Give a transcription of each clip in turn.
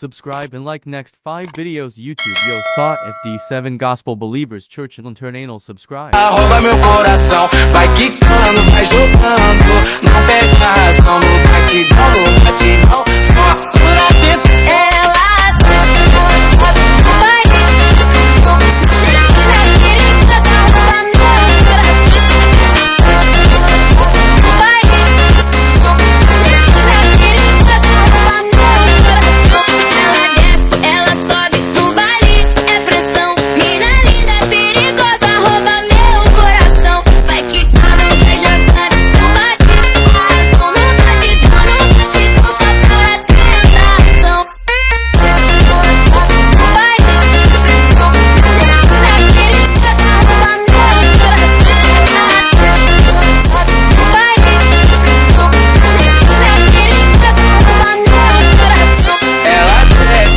subscribe and like next 5 videos YouTube Yo Saw FD7 Gospel Believers Church International subscribe. Rouba meu coração, vai quicando, vai jogando, não perde a razão, no batidão, só por atento.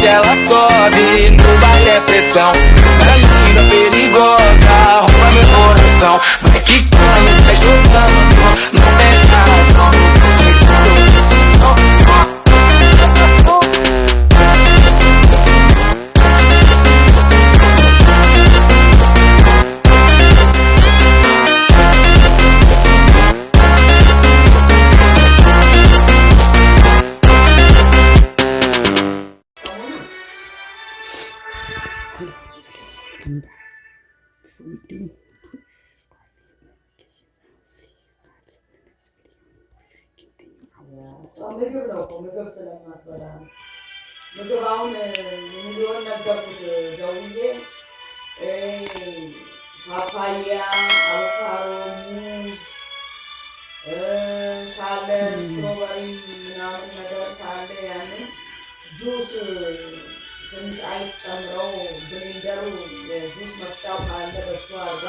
Ela sobe, no baile é pressão. É linda, perigosa, rouba meu coração. Vai quicando, vai jogando, não perde a razão. Before we do, please subscribe and see you guys in the next video. Please continue our ምግብ ነው እኮ ምግብ ስለማትበላ ነው። ምግብ አሁን ሚሊዮን ነገርኩት ደውዬ ፓፓያ፣ አቮካዶ፣ ሙዝ ካለ ስትሮበሪ ምናምን ነገር ካለ ያንን ጁስ ትንሽ አይስ ጨምረው ብሌንደሩ የጁስ መፍጫው ካለ በሱ አርጋ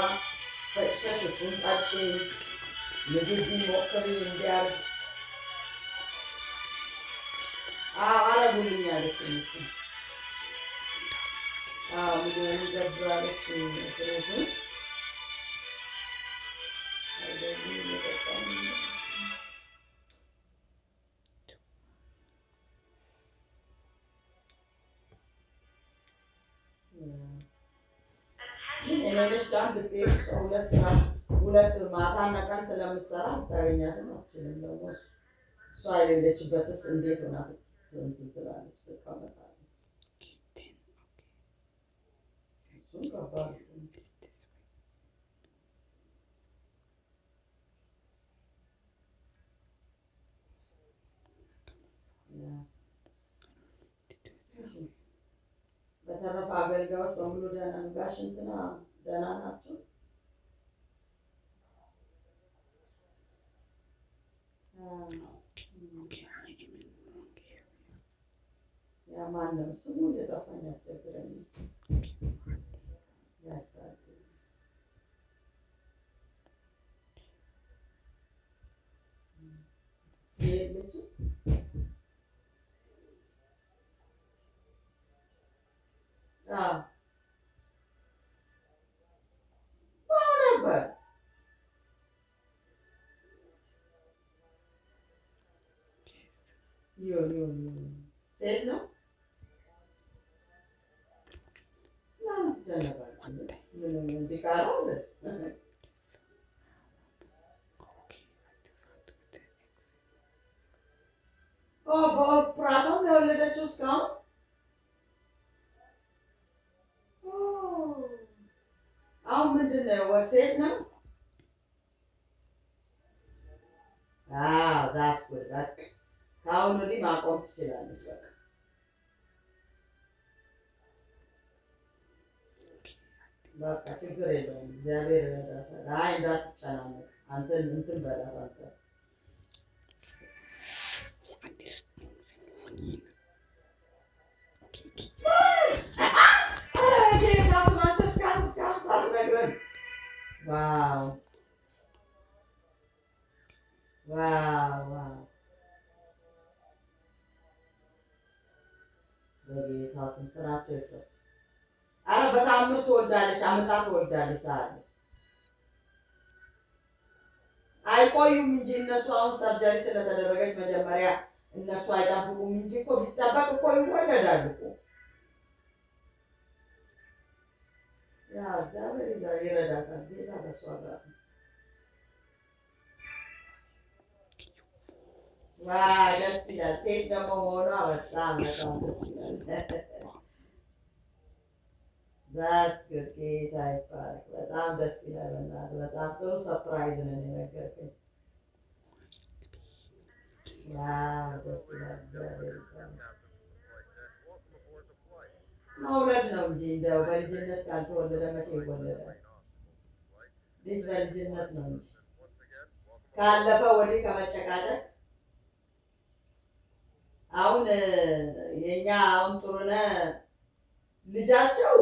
ፈጭተሽ እሱን ጠጪ፣ ምግብ ቢሞክሪ እንዲያርግ አረጉልኝ አለችኝ። ሚሊዮን ገዛለች ፍሬቱን እኔነሽ ጋር ብትሄድ ሁለት ስራ ሁለት ማታና ቀን ስለምትሰራ ታገኛትም አትችልም። ደግሞ እሷ የሌለችበትስ እንዴት ሆና እንትን ትላለች ትቀመጣለች። እሱም ከባድ በተረፈ አገልጋዮች በሙሉ ደህና ነው። ጋሽ እንትና ደህና ናቸው? ያ ማነው ስሙ እየጠፋኝ ያስቸግረኝ። ሲሄድ ልጅ ነበር ሴት ነው እንዲቃራ በኦፕራሶን የወለደችው እስካሁን አሁን ምንድን ነው ሴት ነው? ዛስ ጉድ በቃ ከአሁን ወዲህ ማቆም ትችላለች። በቃ ችግር የለውም። እግዚአብሔር ይረዳታል። አይ እንዳትጨናነቅ አንተ እንትን በላት አንተ ዋው በጌታ ስም ስራቸው ይፍረስ። ኧረ በታምር ትወልዳለች፣ አመጣ ትወልዳለች። ሳለ አይቆዩም እንጂ እነሱ አሁን ሰርጀሪ ስለተደረገች መጀመሪያ እነሱ አይጠብቁም እንጂ እኮ ቢጠበቅ እኮ ይወለዳል እኮ። ያ እግዚአብሔር ይረዳታል። ጌታ ከእሷ ጋር ነው። ዋው ደስ ይላል። ሴት ደግሞ መሆኗ በጣም በጣም ደስ ይላል። ዛስ ጉድ ጌታ ይባረክ። በጣም ደስ ይላል። በእናትህ በጣም ጥሩ ሰርፕራይዝ ነው የነገርከኝ። ዋው ደስ ይላል። እግዚአብሔር ይባረክ። መውለድ ነው እንጂ እንደው በልጅነት ካልተወለደ መቼ ይወለዳል? ልጅ በልጅነት ነው እንጂ ካለፈ ወዲህ ከመጨቃጨቅ አሁን የኛ አሁን ጥሩነህ ልጃቸው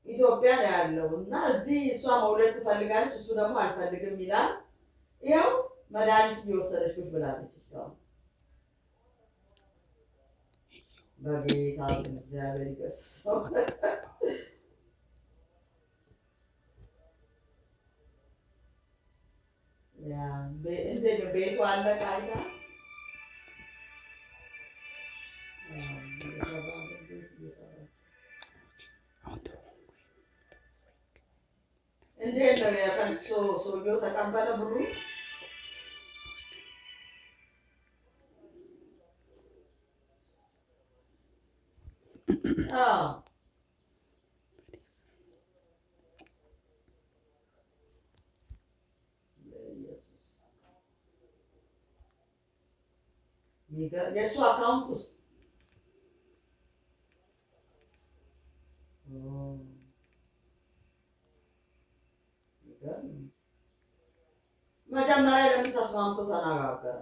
ኢትዮጵያ ነው ያለው እና እዚህ እሷ መውለድ ትፈልጋለች፣ እሱ ደግሞ አልፈልግም ይላል። ያው መድኃኒት እየወሰደች ቁጭ ብላለች እስካሁን። በጌታ ስም እግዚአብሔር ይገስጸው። እንዴት ነው ቤቱ አለቀ አይታ እንዴት ነው የፈንሶ ሰውዬው ተቀበለ ብሩ? የእሱ አካውንት ውስጥ መጀመሪያ ለምን ተስማምቶ ተነጋገረ?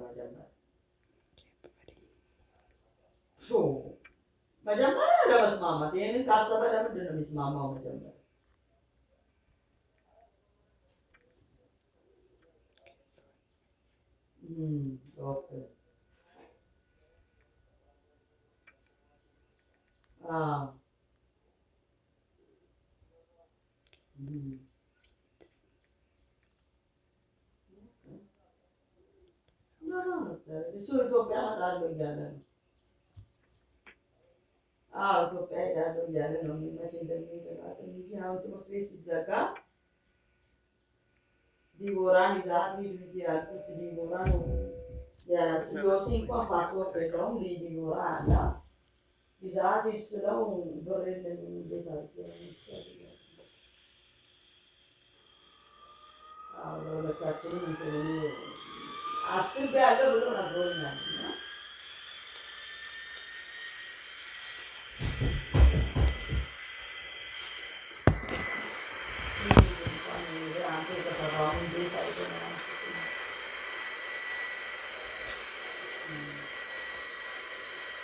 መጀመሪያ ለመስማማት ይህንን ካሰበ ለምንድን ነው የሚስማማው? መጀመሪያ እሱ ኢትዮጵያ እመጣለሁ እያለ ነው። ኢትዮጵያ ሄዳለሁ እያለ ነው። መቼ እንደሚሄድ እንጂ አሁን ትምህርት ቤት ሲዘጋ ዲቦራን ይዛት ሂድ ብዬ ያልኩት ዲቦራ ነው። የሲዮሲ እንኳን ፓስፖርት የለውም። ዲቦራ አላት ይዛት ሂድ ስለው ብር የለኝም እንዴት አድርጌ ነው የሚሻለው? ለሁለታችንም እንትን አስቤያለሁ ብሎ ነግሮኛል።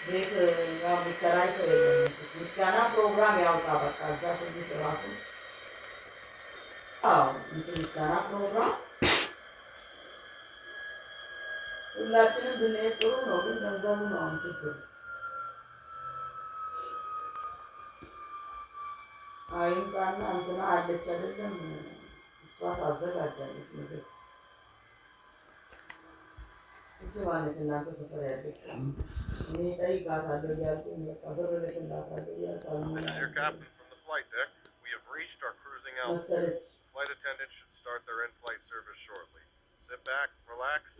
ቤት ያው የሚከራይ ሰው የለም። ምስጋና ፕሮግራም ያውጣ በቃ እዛ ትንሽ ራሱ ምስጋና ፕሮግራም ሁላችንም ብንሄድ ጥሩ ነው፣ ግን ገንዘቡ ነው አሁን ችግሩ። አይምጣና እንትና አለች አይደለም እሷ ታዘጋጃለች ምግብ። እሱ ማለች እናንተ ሰፈር ያለች እኔ እጠይቃታለሁ እያልኩኝ በቃ ብር እልክላታለሁ እያልኩ መሰለች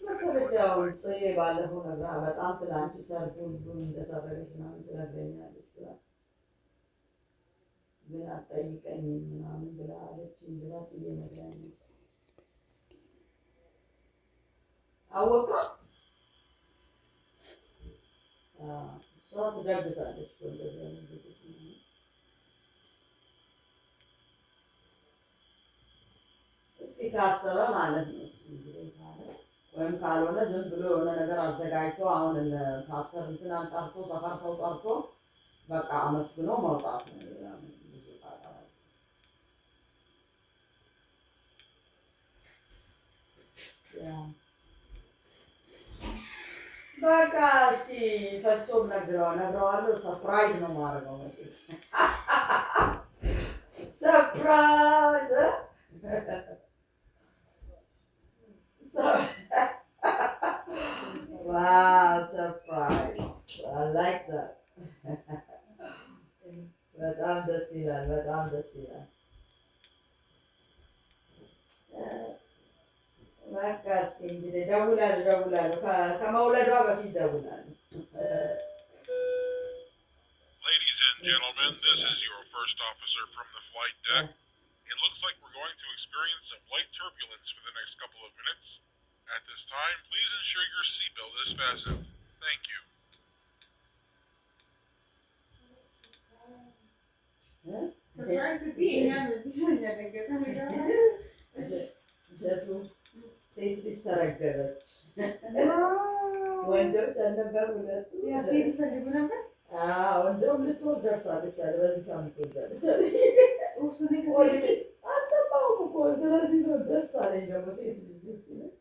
መሰለች አሁን ጽጌ ባለፈው ነግራ በጣም ስለ አንቺ ሰርግ ሁሉን እንደሰረገች ምናምን ትነግረኛለች ብላ ግን አትጠይቀኝም ምናምን ብላ አለችኝ ብላ ጽጌ ነግራኛለች። አወቃ እሷ ትደግሳለች እንደዚህ አይነት ድግስ እስኪ ካሰበ ማለት ነው እሱ እንግዲህ ማለት ወይም ካልሆነ ዝም ብሎ የሆነ ነገር አዘጋጅቶ አሁን ፓስተር እንትናን ጠርቶ ሰፈር ሰው ጠርቶ በቃ አመስግኖ መውጣት ነው። ብዙ በቃ እስኪ ፈጽሞ ነግረዋለሁ። ሰርፕራይዝ ነው ማድረገው መቼስ ሰርፕራይዝ wow, surprise. I like that. በጣም ደስ ይላል። በጣም ደስ ይላል። በቃ እስኪ እንግዲህ እደውላለሁ ከመውለዷ በፊት እደውላለሁ። Ladies and gentlemen, this is your first officer from the flight deck. It looks like we're going to experience some light turbulence for the next couple of minutes. At this time, please ensure your seatbelt is fastened. Thank you. ሴት ልጅ ተረገዘች። ወንዶች አልነበሩ ሁለቱ። እንደውም ልትወልድ ደርሳለች አለ። በዚህ ሳምንት ወልዳለች አለ። አልሰማሁም እኮ ስለዚህ ነው ደስ አለኝ። ደግሞ ሴት ልጅ ደስ ይላል።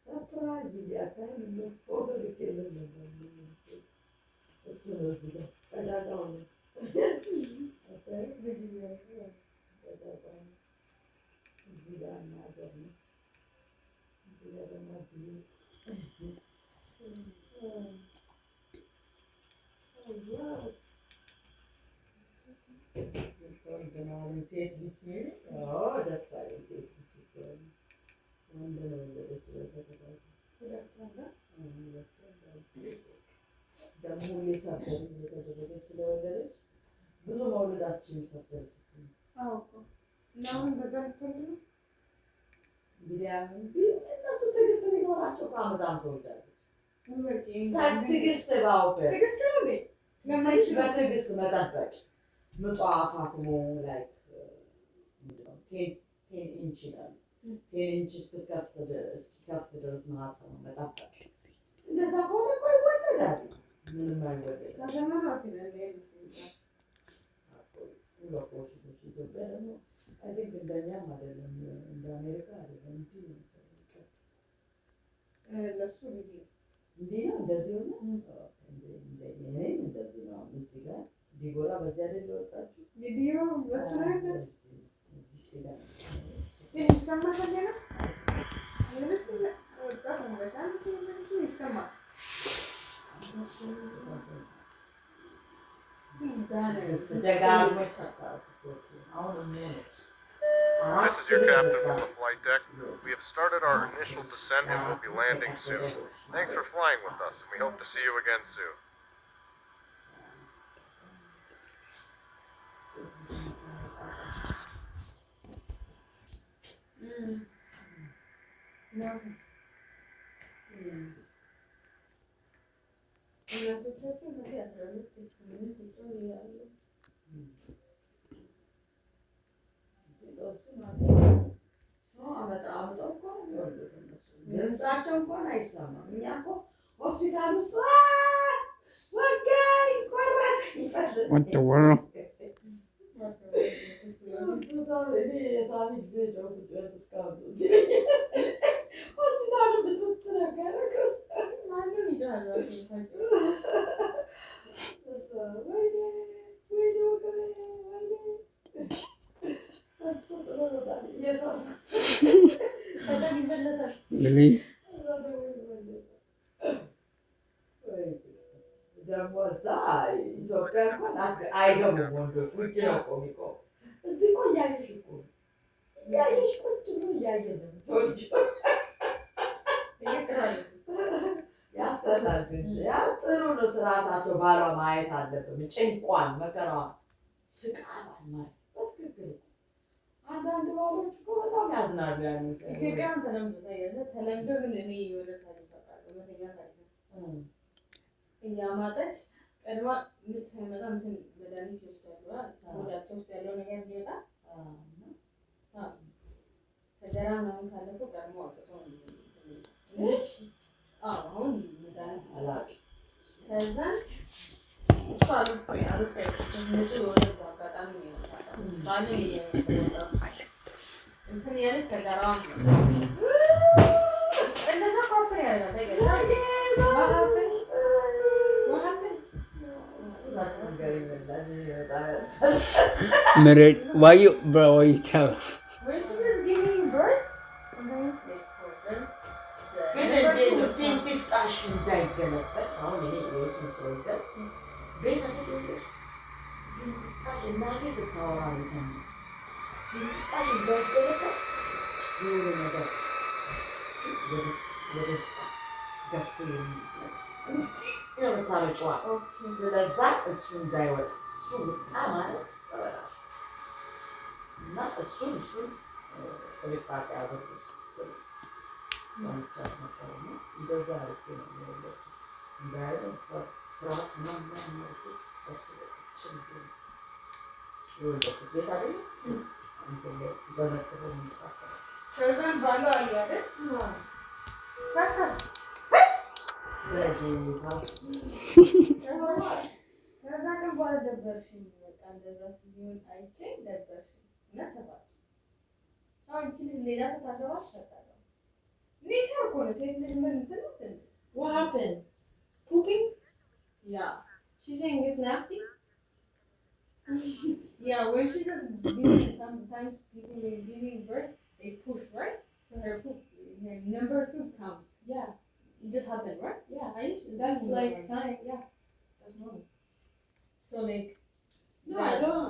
ሰርፕራይዝ ብያታል። ፎቶ ልኬልህ ነበር። እሱ ነው እዚህ ጋር ቀዳዳው ነው። እዚህ ጋር እናዘር ነው። እዚህ ጋር ደግሞ ሴት ልጅ ሲል ደስ አለኝ። ሴት ልጅ ሲል ወንድ ነው የወለደች። ደግሞ ሁሌ ሰርጀሪ እየተደረገች ስለወለደች ብዙ መውለድ አትችልም። ሰርጀሪ ስትሆን እንግዲህ እነሱ ትዕግስት ቢኖራቸው ከዓመት ዓመት ትወልዳለች። ትዕግስት በትዕግስት መጠበቅ ምጧ አፋፍሞ ላይ 10 ኢንች ይላል። 10 ኢንች እስኪከፍት ድረስ ማህፀን መጠበቅ። እንደዛ ከሆነ እኮ ይወለዳል። ምንም አይወለድም። ኢትዮጵያ ደግሞ አይ ቲንክ እንደኛም አይደለም፣ እንደ አሜሪካ አይደለም። እንዲህ ነው ለሱ እንዲህ ነው እንደዚህ ሆነ። እኔም እንደዚህ ነው። እዚህ ጋር ዲቦራ በዚህ አይደል ወጣችሁ? ቪዲዮ በሱ ላይ ይሰማል። This is your captain from the flight deck. We have started our initial descent and will be landing soon. Thanks for flying with us, and we hope to see you again soon. ድምፃቸው እንኳን አይሰማም። እኛ እኮ ሆስፒታል ውስጥ ወጋኝ ቆረጠኝ ይፈልግ What the world? የሳሚ ጊዜ ሆስፒታሉ ብትብት ነገር Really? ደግሞ እዛ ኢትዮጵያ እንኳን አይገቡም ወንዶች፣ ውጭ ነው እኮ የሚቆሙ። እዚህ እኮ እያየሽ እኮ እያየሽ ቁጭ ብሎ እያየ ነው ተወልጅ ያስጠላል። ግን ያ ጥሩ ነው ስርዓታቸው። ባሏ ማየት አለብን። ጭንቋን፣ መከራዋን፣ ስቃሏን ማየት በትክክል አንዳንድ ባሎች እኮ በጣም ያዝናሉ። ያን ኢትዮጵያን ተለምዶ ግን እኔ የሆነ ታሪክ አውቃለሁ። መተኛ ታሪክ እያማጠች ቀድማ ምጥ ሳይመጣ እንትን መድኃኒት ይወስዳሉ። ሆዳቸው ውስጥ ያለው ነገር እንዲወጣ ሰገራ ምናምን ካለ እኮ ቀድሞ አውጥቶ አሁን መድኃኒት አላውቅም። ከዛ እሱ ምጥ የሆነ አጋጣሚ ነው ባለ እንትን ያለች ሰገራዋን እንደዛ ኮፍር ያደርጋል። Married? Why you, bro? Why you tell? When she was giving birth, and then it's like for birth, ፊንጢጣሽ እንዳይገለበጥ አሁን እኔ የወስን ስወልደ ቤት አደገለች ፊንጢጣሽ እናቴ ስታወራ ይሰማ ፊንጢጣሽ እንዳይገለበት የሆነ ነገር ወደዛ ገፍቶ የምታመጫዋ ስለዛ እሱ እንዳይወጣ እሱ ወጣ ማለት ተበላሽ እና እሱን ጥንቃቄ አድርጉ ሰምቻት ነበርና እንደዛ አድርጌ ነው የሚወለድ እንዳይሆን ትራስ ምናምን አድርጌ እሱ የወለድኩት ቤት አይደለ በመጥቶ የሚጣፈጥ ከዛም ባሏ አያደር ከዛ ቀን በኋላ ደበርሽኝ በቃ እንደዛ ሲሆን አይቼ ደበርሽኝ እና ተባለ አሁን ትንሽ ሌላ ሰው ታገባ ትሸጣለህ nature እኮ ነው ሴት ልጅ ምን እንትን What happened? Pooping? Yeah. She's saying it's nasty? yeah when she's giving sometimes people when giving birth they push right so her poop her number 2 come Yeah. it just happened right Yeah. that's Like sign. Yeah. That's normal. so like No, I don't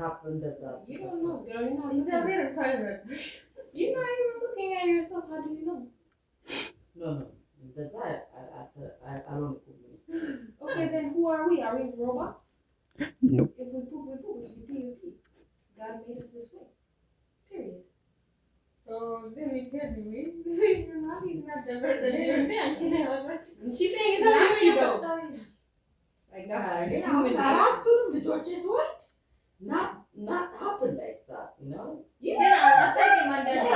happen that You don't know, girl. You're not it's a looking. very private You're not even looking at yourself. How do you know? no that's I don't know Okay, then who are we? Are we robots? Nope. If we poop, we poop. If we pee, we pee. God made us this way. Period. so then we tell you your mom is not the person you're And she's saying it's nasty though. Like that's human. አራቱንም ልጆቼ ስወልድ not happen like that, you know? then አታውቂም አንዳንዴ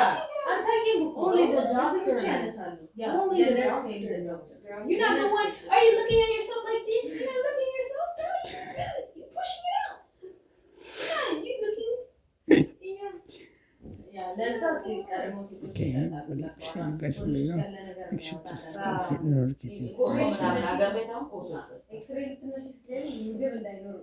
አታውቂም Only the doctor ሴቶች knows. ያነሳሉ Only the doctor knows, girl. You're not the one. Are you looking at yourself like this? You're not looking at yourself, girl. You're pushing it out. Yeah, you're looking. ያ ለዛ ቀድሞ ሴቶች Okay, but it's fine, guys, from there. Make sure to stop hitting notifications. ኮሶ ምናምን ሀገር ቤት አሁን ኮሶ ኤክስሬይ ልትነሽ ስትለኝ ምግብ እንዳይኖር